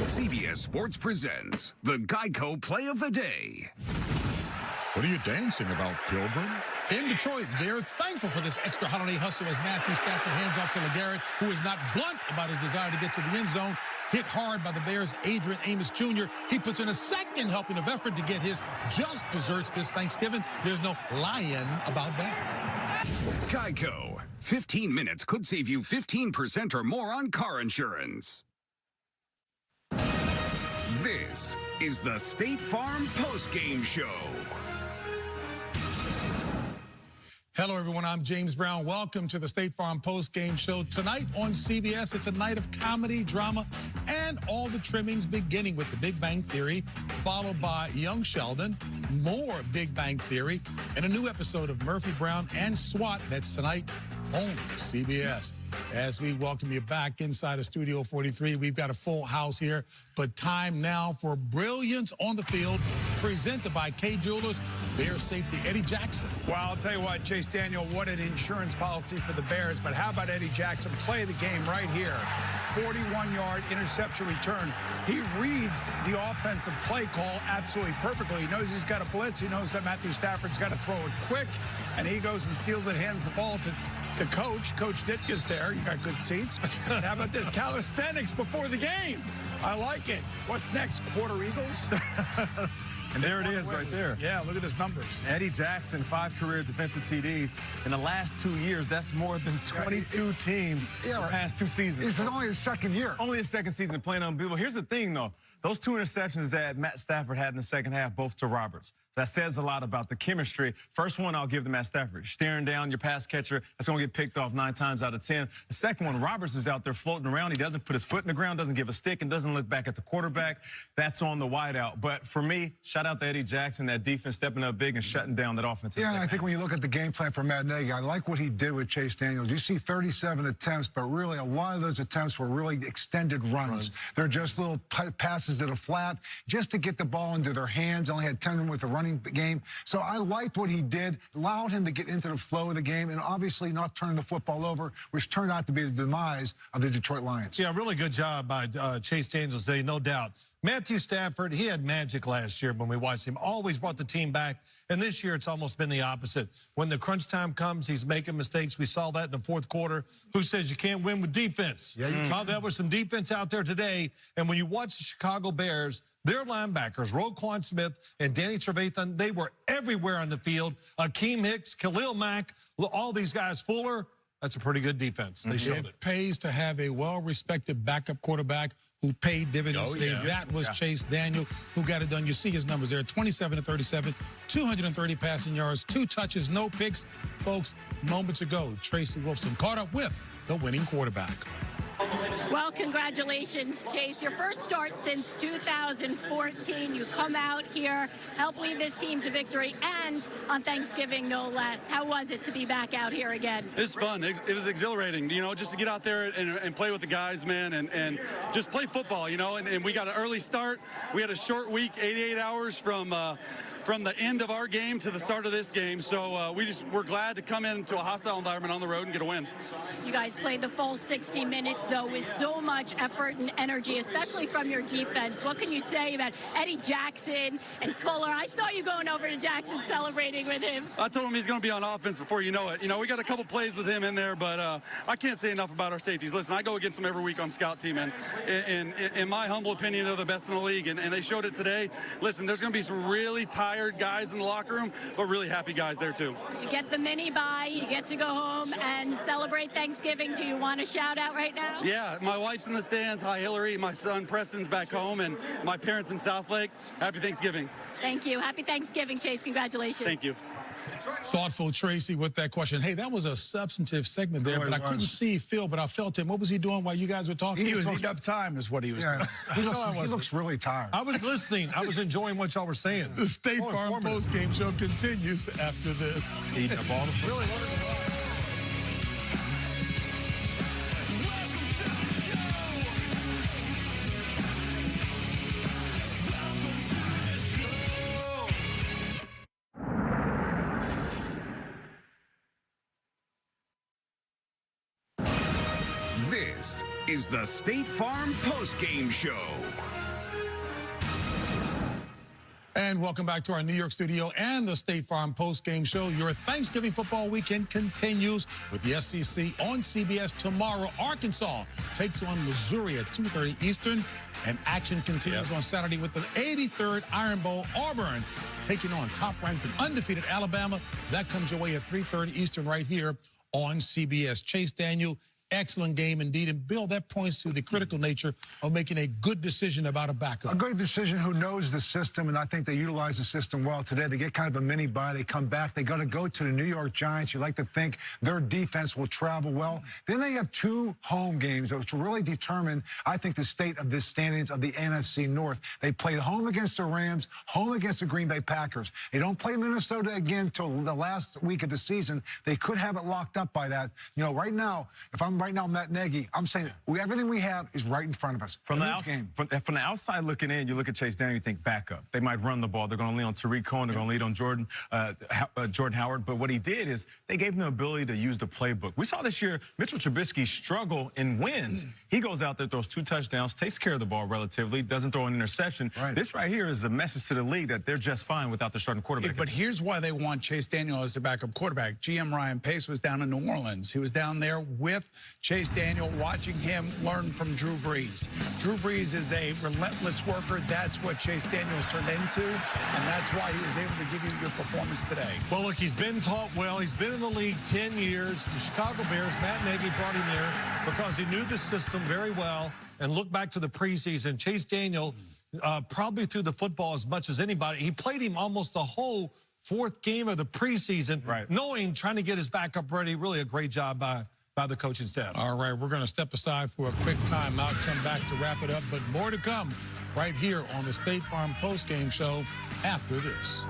CBS Sports presents the Geico Play of the Day. What are you dancing about, Pilgrim? In Detroit, they're thankful for this extra holiday hustle as Matthew Stafford hands off to LeGarrette, who is not blunt about his desire to get to the end zone. Hit hard by the Bears' Adrian Amos Jr. He puts in a second helping of effort to get his just desserts this Thanksgiving. There's no lying about that. Geico. 15 minutes could save you 15% or more on car insurance. This is the State Farm Postgame Show. Hello, everyone. I'm James Brown. Welcome to the State Farm Postgame Show. Tonight on CBS, it's a night of comedy, drama, and all the trimmings, beginning with The Big Bang Theory, followed by Young Sheldon, more Big Bang Theory, and a new episode of Murphy, Brown, and SWAT. That's tonight on CBS. As we welcome you back inside of Studio 43, we've got a full house here, but time now for brilliance on the field, presented by K Jewelers, Bears safety Eddie Jackson. Well, I'll tell you what, Chase Daniel, what an insurance policy for the Bears, but how about Eddie Jackson? Play the game right here. 41-yard interception return. He reads the offensive play call absolutely perfectly. He knows he's got a blitz. He knows that Matthew Stafford's got to throw it quick, and he goes and steals it, hands the ball to the coach. Coach Ditka's there. You got good seats. How about this calisthenics before the game? I like it. What's next? Quarter Eagles? And there it is right there. Yeah, look at his numbers. Eddie Jackson, 5 career defensive TDs. In the last 2 years, that's more than 22 teams in the past 2 seasons. This is only his second year. Only his second season playing unbelievable. Here's the thing, though. Those 2 interceptions that Matt Stafford had in the second half, both to Roberts. That says a lot about the chemistry. First one, I'll give to Matt Stafford. Staring down your pass catcher, that's going to get picked off 9 times out of 10. The second one, Roberts is out there floating around. He doesn't put his foot in the ground, doesn't give a stick, and doesn't look back at the quarterback. That's on the wideout. But for me, shout out to Eddie Jackson, that defense stepping up big and shutting down that offense. Yeah, and I think when you look at the game plan for Matt Nagy, I like what he did with Chase Daniels. You see 37 attempts, but really a lot of those attempts were really extended runs. They're just little passes to the flat, just to get the ball into their hands. Only had 10 with the running game. So I liked what he did, allowed him to get into the flow of the game, and obviously not turn the football over, which turned out to be the demise of the Detroit Lions. Yeah, really good job by Chase Daniels today, no doubt. Matthew Stafford, he had magic last year when we watched him. Always brought the team back. And this year, it's almost been the opposite. When the crunch time comes, he's making mistakes. We saw that in the fourth quarter. Who says you can't win with defense? Yeah, you can. There was some defense out there today. And when you watch the Chicago Bears, their linebackers, Roquan Smith and Danny Trevathan, they were everywhere on the field. Akeem Hicks, Khalil Mack, all these guys, Fuller. That's a pretty good defense. They showed it. It pays to have a well-respected backup quarterback who paid dividends today. That was Chase Daniel who got it done. You see his numbers there, 27 to 37, 230 passing yards, 2 touches, no picks. Folks, moments ago, Tracy Wolfson caught up with the winning quarterback. Well, congratulations, Chase. Your first start since 2014. You come out here, help lead this team to victory, and on Thanksgiving, no less. How was it to be back out here again? It was fun. It was exhilarating, you know, just to get out there and play with the guys, man, and just play football, you know. And we got an early start. We had a short week, 88 hours from the end of our game to the start of this game. So we're glad to come into a hostile environment on the road and get a win. You guys played the full 60 minutes, though, with so much effort and energy, especially from your defense. What can you say about Eddie Jackson and Fuller? I saw you going over to Jackson celebrating with him. I told him he's going to be on offense before you know it. You know, we got a couple plays with him in there, but I can't say enough about our safeties. Listen, I go against them every week on scout team, and in my humble opinion, they're the best in the league, and they showed it today. Listen, there's going to be some really tired guys in the locker room, but really happy guys there, too. You get the mini bye, you get to go home and celebrate Thanksgiving. Do you want a shout out right now? Yeah, my wife's in the stands. Hi, Hillary. My son Preston's back home, and my parents in Southlake. Happy Thanksgiving. Thank you. Happy Thanksgiving, Chase. Congratulations. Thank you. Thoughtful Tracy with that question. Hey, that was a substantive segment there, but I couldn't see Phil, but I felt him. What was he doing while you guys were talking? He was eating up time is what he was doing. He looks really tired. I was listening. I was enjoying what y'all were saying. The State Farm Postgame Show continues after this. Eating up all the Really? This is the State Farm Post-Game Show. And welcome back to our New York studio and the State Farm Post-Game Show. Your Thanksgiving football weekend continues with the SEC on CBS tomorrow. Arkansas takes on Missouri at 2:30 Eastern. And action continues on Saturday with the 83rd Iron Bowl. Auburn taking on top-ranked and undefeated Alabama. That comes your way at 3:30 Eastern right here on CBS. Chase Daniel, excellent game indeed. And Bill, that points to the critical nature of making a good decision about a backup. A good decision who knows the system, and I think they utilize the system well today. They get kind of a mini bye. They come back. They got to go to the New York Giants. You like to think their defense will travel well. Then they have 2 home games, which will really determine, I think, the state of the standings of the NFC North. They play home against the Rams, home against the Green Bay Packers. They don't play Minnesota again till the last week of the season. They could have it locked up by that. You know, right now, Matt Nagy, I'm saying everything we have is right in front of us. From the outside looking in, you look at Chase Daniel, you think backup. They might run the ball. They're going to lean on Tariq Cohen. They're going to lean on Jordan Howard. But what he did is they gave him the ability to use the playbook. We saw this year Mitchell Trubisky struggle in wins. He goes out there, throws 2 touchdowns, takes care of the ball relatively, doesn't throw an interception. Right. This right here is a message to the league that they're just fine without their starting quarterback. But here's why they want Chase Daniel as the backup quarterback. GM Ryan Pace was down in New Orleans. He was down there with Chase Daniel, watching him learn from Drew Brees. Drew Brees is a relentless worker. That's what Chase Daniels turned into, and that's why he was able to give you your performance today. Well, look, he's been taught well. He's been in the league 10 years. The Chicago Bears, Matt Nagy brought him there because he knew the system very well. And look back to the preseason. Chase Daniel probably threw the football as much as anybody. He played him almost the whole 4th game of the preseason, trying to get his backup ready. Really a great job by the coaching staff. All right, we're going to step aside for a quick timeout, come back to wrap it up, but more to come right here on the State Farm Post-Game Show after this.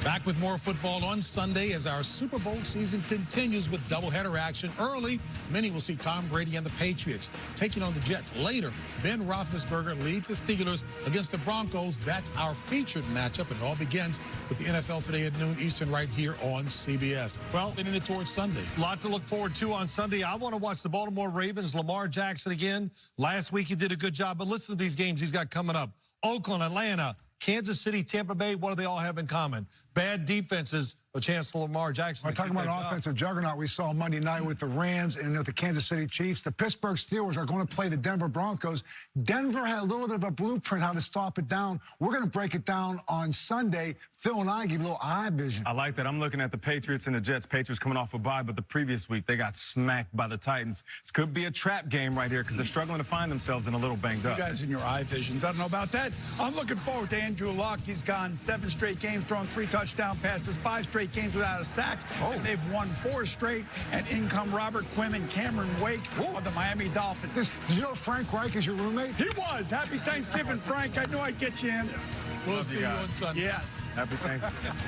Back with more football on Sunday as our Super Bowl season continues with doubleheader action. Early, many will see Tom Brady and the Patriots taking on the Jets. Later, Ben Roethlisberger leads the Steelers against the Broncos. That's our featured matchup, and it all begins with the NFL today at noon Eastern right here on CBS. Well, spinning it towards Sunday. A lot to look forward to on Sunday. I want to watch the Baltimore Ravens, Lamar Jackson again. Last week he did a good job, but listen to these games he's got coming up. Oakland, Atlanta, Kansas City, Tampa Bay, what do they all have in common? Bad defenses, a chance for Lamar Jackson. We're talking about an offensive juggernaut we saw Monday night with the Rams and with the Kansas City Chiefs. The Pittsburgh Steelers are going to play the Denver Broncos. Denver had a little bit of a blueprint how to stop it down. We're going to break it down on Sunday. Phil and I give a little eye vision. I like that. I'm looking at the Patriots and the Jets. Patriots coming off a bye, but the previous week they got smacked by the Titans. This could be a trap game right here because they're struggling to find themselves and a little banged up. You guys in your eye visions. I don't know about that. I'm looking forward to Andrew Luck. He's gone 7 straight games, thrown 3 touchdown passes, 5 straight games without a sack. And they've won 4 straight. And in come Robert Quinn and Cameron Wake of the Miami Dolphins. Did you know Frank Reich is your roommate? He was. Happy Thanksgiving, Frank. I knew I'd get you in. We'll see you on Sunday. Yes. Happy Thanksgiving.